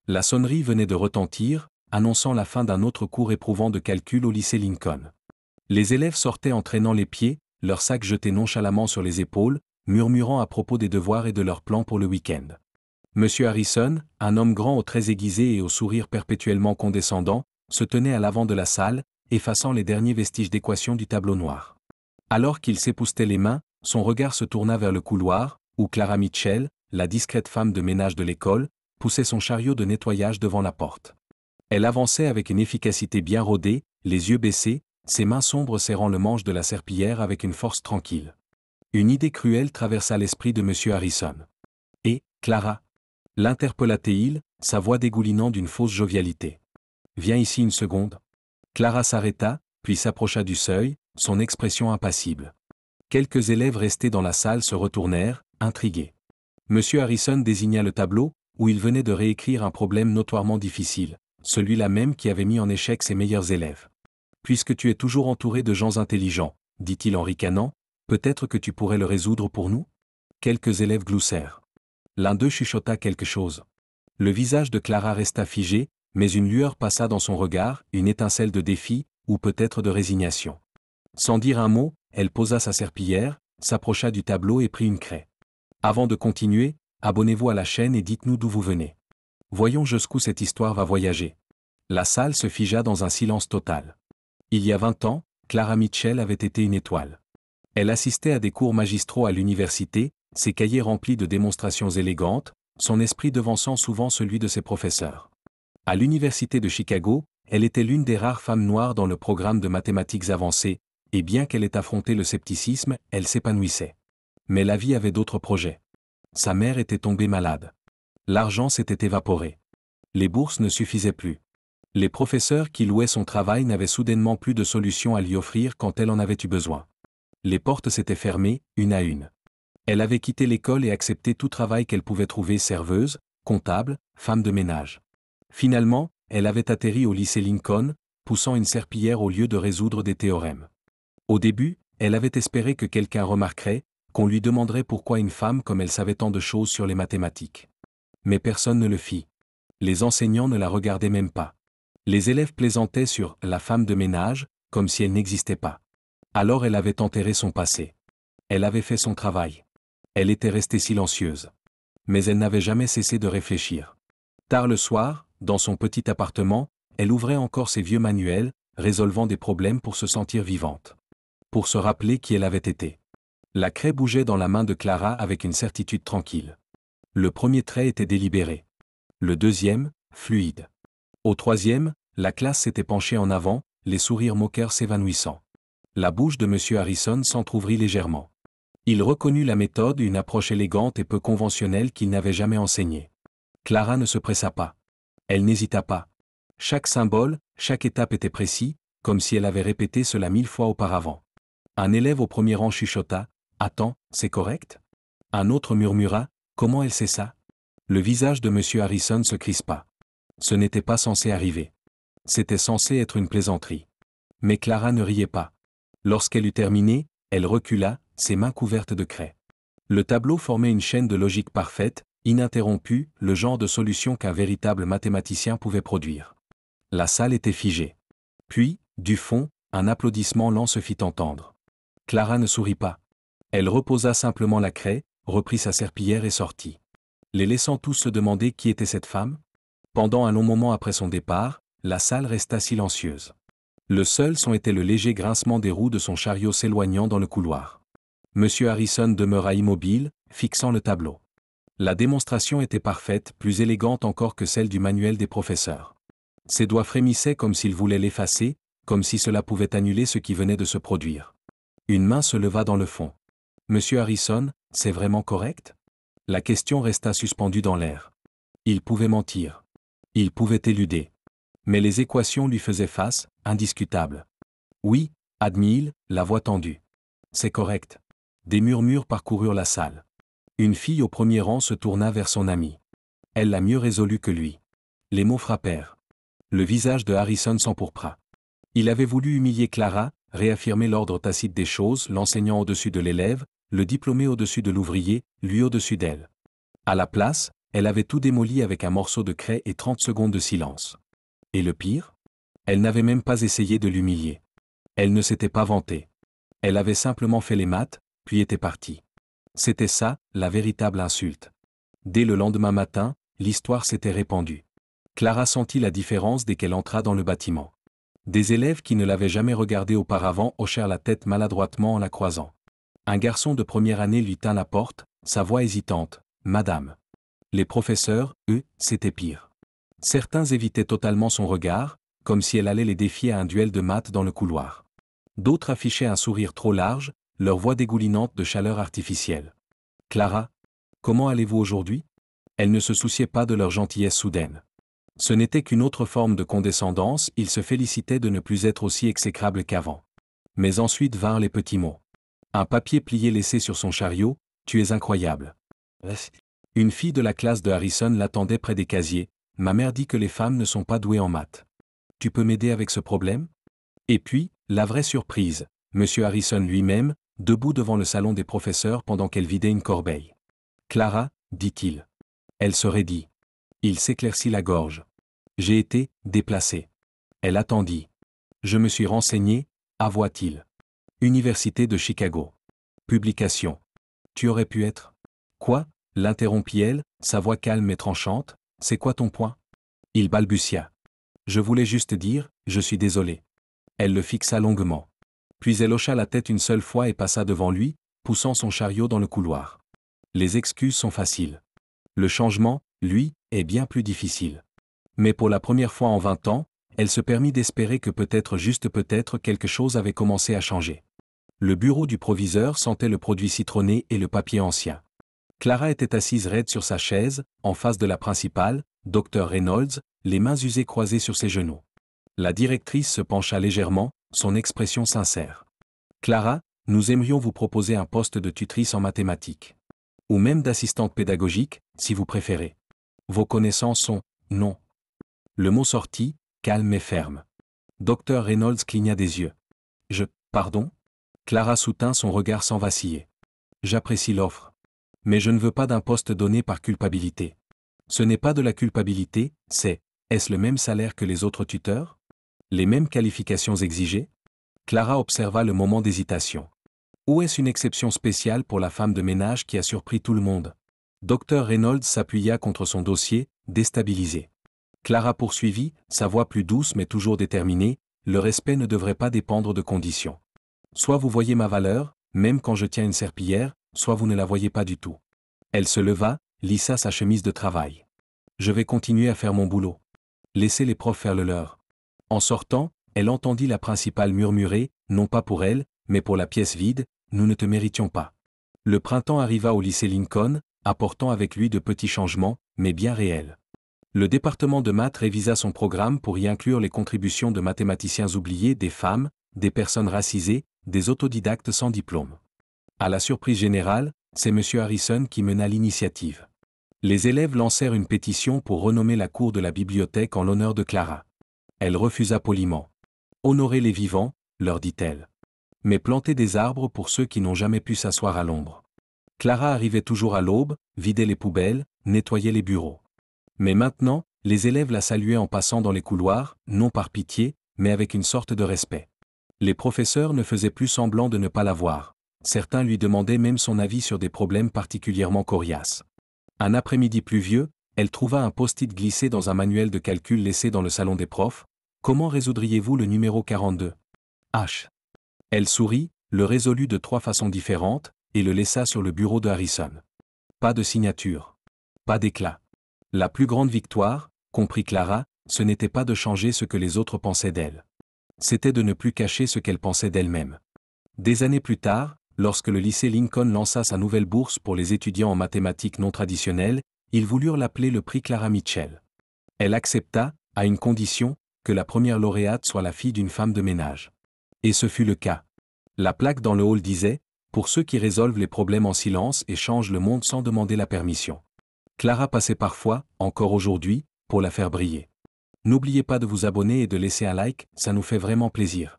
La sonnerie venait de retentir, annonçant la fin d'un autre cours éprouvant de calcul au lycée Lincoln. Les élèves sortaient en traînant les pieds, leurs sacs jetés nonchalamment sur les épaules, murmurant à propos des devoirs et de leurs plans pour le week-end. Monsieur Harrison, un homme grand aux traits aiguisés et au sourire perpétuellement condescendant, se tenait à l'avant de la salle, effaçant les derniers vestiges d'équation du tableau noir. Alors qu'il s'époussetait les mains, son regard se tourna vers le couloir, où Clara Mitchell, la discrète femme de ménage de l'école, poussait son chariot de nettoyage devant la porte. Elle avançait avec une efficacité bien rodée, les yeux baissés, ses mains sombres serrant le manche de la serpillière avec une force tranquille. Une idée cruelle traversa l'esprit de M. Harrison. « Et, Clara » l'interpella-t-il, sa voix dégoulinant d'une fausse jovialité. « Viens ici une seconde. » Clara s'arrêta, puis s'approcha du seuil, son expression impassible. Quelques élèves restés dans la salle se retournèrent, intrigués. M. Harrison désigna le tableau, où il venait de réécrire un problème notoirement difficile, celui-là même qui avait mis en échec ses meilleurs élèves. « Puisque tu es toujours entouré de gens intelligents, dit-il en ricanant, peut-être que tu pourrais le résoudre pour nous ?» Quelques élèves gloussèrent. L'un d'eux chuchota quelque chose. Le visage de Clara resta figé, mais une lueur passa dans son regard, une étincelle de défi, ou peut-être de résignation. Sans dire un mot, elle posa sa serpillière, s'approcha du tableau et prit une craie. Avant de continuer, abonnez-vous à la chaîne et dites-nous d'où vous venez. Voyons jusqu'où cette histoire va voyager. La salle se figea dans un silence total. Il y a 20 ans, Clara Mitchell avait été une étoile. Elle assistait à des cours magistraux à l'université, ses cahiers remplis de démonstrations élégantes, son esprit devançant souvent celui de ses professeurs. À l'université de Chicago, elle était l'une des rares femmes noires dans le programme de mathématiques avancées, et bien qu'elle ait affronté le scepticisme, elle s'épanouissait. Mais la vie avait d'autres projets. Sa mère était tombée malade. L'argent s'était évaporé. Les bourses ne suffisaient plus. Les professeurs qui louaient son travail n'avaient soudainement plus de solution à lui offrir quand elle en avait eu besoin. Les portes s'étaient fermées, une à une. Elle avait quitté l'école et accepté tout travail qu'elle pouvait trouver, serveuse, comptable, femme de ménage. Finalement, elle avait atterri au lycée Lincoln, poussant une serpillière au lieu de résoudre des théorèmes. Au début, elle avait espéré que quelqu'un remarquerait, qu'on lui demanderait pourquoi une femme comme elle savait tant de choses sur les mathématiques. Mais personne ne le fit. Les enseignants ne la regardaient même pas. Les élèves plaisantaient sur « la femme de ménage », comme si elle n'existait pas. Alors elle avait enterré son passé. Elle avait fait son travail. Elle était restée silencieuse. Mais elle n'avait jamais cessé de réfléchir. Tard le soir, dans son petit appartement, elle ouvrait encore ses vieux manuels, résolvant des problèmes pour se sentir vivante. Pour se rappeler qui elle avait été. La craie bougeait dans la main de Clara avec une certitude tranquille. Le premier trait était délibéré. Le deuxième, fluide. Au troisième, la classe s'était penchée en avant, les sourires moqueurs s'évanouissant. La bouche de M. Harrison s'entr'ouvrit légèrement. Il reconnut la méthode, une approche élégante et peu conventionnelle qu'il n'avait jamais enseignée. Clara ne se pressa pas. Elle n'hésita pas. Chaque symbole, chaque étape était précis, comme si elle avait répété cela 1000 fois auparavant. Un élève au premier rang chuchota « Attends, c'est correct ?» Un autre murmura « Comment elle sait ça ?» Le visage de M. Harrison se crispa. Ce n'était pas censé arriver. C'était censé être une plaisanterie. Mais Clara ne riait pas. Lorsqu'elle eut terminé, elle recula, ses mains couvertes de craie. Le tableau formait une chaîne de logique parfaite, ininterrompue, le genre de solution qu'un véritable mathématicien pouvait produire. La salle était figée. Puis, du fond, un applaudissement lent se fit entendre. Clara ne sourit pas. Elle reposa simplement la craie, reprit sa serpillière et sortit. Les laissant tous se demander qui était cette femme. Pendant un long moment après son départ, la salle resta silencieuse. Le seul son était le léger grincement des roues de son chariot s'éloignant dans le couloir. M. Harrison demeura immobile, fixant le tableau. La démonstration était parfaite, plus élégante encore que celle du manuel des professeurs. Ses doigts frémissaient comme s'il voulait l'effacer, comme si cela pouvait annuler ce qui venait de se produire. Une main se leva dans le fond. « Monsieur Harrison, c'est vraiment correct ?» La question resta suspendue dans l'air. Il pouvait mentir. Il pouvait éluder. Mais les équations lui faisaient face, indiscutables. « Oui, » admit-il, la voix tendue. « C'est correct. » Des murmures parcoururent la salle. Une fille au premier rang se tourna vers son amie. Elle l'a mieux résolu que lui. Les mots frappèrent. Le visage de Harrison s'empourpra. Il avait voulu humilier Clara, réaffirmer l'ordre tacite des choses, l'enseignant au-dessus de l'élève, le diplômé au-dessus de l'ouvrier, lui au-dessus d'elle. À la place, elle avait tout démoli avec un morceau de craie et 30 secondes de silence. Et le pire? Elle n'avait même pas essayé de l'humilier. Elle ne s'était pas vantée. Elle avait simplement fait les maths, puis était partie. C'était ça, la véritable insulte. Dès le lendemain matin, l'histoire s'était répandue. Clara sentit la différence dès qu'elle entra dans le bâtiment. Des élèves qui ne l'avaient jamais regardée auparavant hochèrent la tête maladroitement en la croisant. Un garçon de première année lui tint la porte, sa voix hésitante. « Madame. » Les professeurs, eux, c'était pire. Certains évitaient totalement son regard, comme si elle allait les défier à un duel de maths dans le couloir. D'autres affichaient un sourire trop large, leur voix dégoulinante de chaleur artificielle. « Clara, comment allez-vous aujourd'hui ?» Elle ne se souciait pas de leur gentillesse soudaine. Ce n'était qu'une autre forme de condescendance, ils se félicitaient de ne plus être aussi exécrables qu'avant. Mais ensuite vinrent les petits mots. Un papier plié laissé sur son chariot, « Tu es incroyable. » Une fille de la classe de Harrison l'attendait près des casiers. « Ma mère dit que les femmes ne sont pas douées en maths. Tu peux m'aider avec ce problème ?» Et puis, la vraie surprise, M. Harrison lui-même, debout devant le salon des professeurs pendant qu'elle vidait une corbeille. « Clara, » dit-il. Elle se raidit. Il s'éclaircit la gorge. « J'ai été déplacé. » Elle attendit. « Je me suis renseigné, » avoua-t-il. « Université de Chicago. Publication. Tu aurais pu être. »« Quoi ?» l'interrompit-elle, sa voix calme et tranchante. « C'est quoi ton point ?» Il balbutia. « Je voulais juste dire, je suis désolé. » Elle le fixa longuement. Puis elle hocha la tête une seule fois et passa devant lui, poussant son chariot dans le couloir. Les excuses sont faciles. Le changement, lui, est bien plus difficile. Mais pour la première fois en 20 ans, elle se permit d'espérer que peut-être juste peut-être quelque chose avait commencé à changer. Le bureau du proviseur sentait le produit citronné et le papier ancien. Clara était assise raide sur sa chaise, en face de la principale, Dr Reynolds, les mains usées croisées sur ses genoux. La directrice se pencha légèrement, son expression sincère. « Clara, nous aimerions vous proposer un poste de tutrice en mathématiques. Ou même d'assistante pédagogique, si vous préférez. Vos connaissances sont... non. » Le mot sortit, calme et ferme. Dr Reynolds cligna des yeux. « Pardon ?» Clara soutint son regard sans vaciller. « J'apprécie l'offre. Mais je ne veux pas d'un poste donné par culpabilité. Ce n'est pas de la culpabilité, c'est, est-ce le même salaire que les autres tuteurs? Les mêmes qualifications exigées? » Clara observa le moment d'hésitation. Ou est-ce une exception spéciale pour la femme de ménage qui a surpris tout le monde? Dr Reynolds s'appuya contre son dossier, déstabilisé. Clara poursuivit, sa voix plus douce mais toujours déterminée, « Le respect ne devrait pas dépendre de conditions. Soit vous voyez ma valeur, même quand je tiens une serpillière, soit vous ne la voyez pas du tout. » Elle se leva, lissa sa chemise de travail. « Je vais continuer à faire mon boulot. Laissez les profs faire le leur. » En sortant, elle entendit la principale murmurer, non pas pour elle, mais pour la pièce vide, « Nous ne te méritions pas. » Le printemps arriva au lycée Lincoln, apportant avec lui de petits changements, mais bien réels. Le département de maths révisa son programme pour y inclure les contributions de mathématiciens oubliés, des femmes, des personnes racisées, des autodidactes sans diplôme. À la surprise générale, c'est M. Harrison qui mena l'initiative. Les élèves lancèrent une pétition pour renommer la cour de la bibliothèque en l'honneur de Clara. Elle refusa poliment. « Honorez les vivants », leur dit-elle. « Mais plantez des arbres pour ceux qui n'ont jamais pu s'asseoir à l'ombre. » Clara arrivait toujours à l'aube, vidait les poubelles, nettoyait les bureaux. Mais maintenant, les élèves la saluaient en passant dans les couloirs, non par pitié, mais avec une sorte de respect. Les professeurs ne faisaient plus semblant de ne pas la voir. Certains lui demandaient même son avis sur des problèmes particulièrement coriaces. Un après-midi pluvieux, elle trouva un post-it glissé dans un manuel de calcul laissé dans le salon des profs. « Comment résoudriez-vous le numéro 42 ? H. » Elle sourit, le résolut de 3 façons différentes, et le laissa sur le bureau de Harrison. Pas de signature. Pas d'éclat. La plus grande victoire, comprit Clara, ce n'était pas de changer ce que les autres pensaient d'elle. C'était de ne plus cacher ce qu'elle pensait d'elle-même. Des années plus tard, lorsque le lycée Lincoln lança sa nouvelle bourse pour les étudiants en mathématiques non traditionnelles, ils voulurent l'appeler le prix Clara Mitchell. Elle accepta, à une condition, que la première lauréate soit la fille d'une femme de ménage. Et ce fut le cas. La plaque dans le hall disait « Pour ceux qui résolvent les problèmes en silence et changent le monde sans demander la permission ». Clara passait parfois, encore aujourd'hui, pour la faire briller. N'oubliez pas de vous abonner et de laisser un like, ça nous fait vraiment plaisir.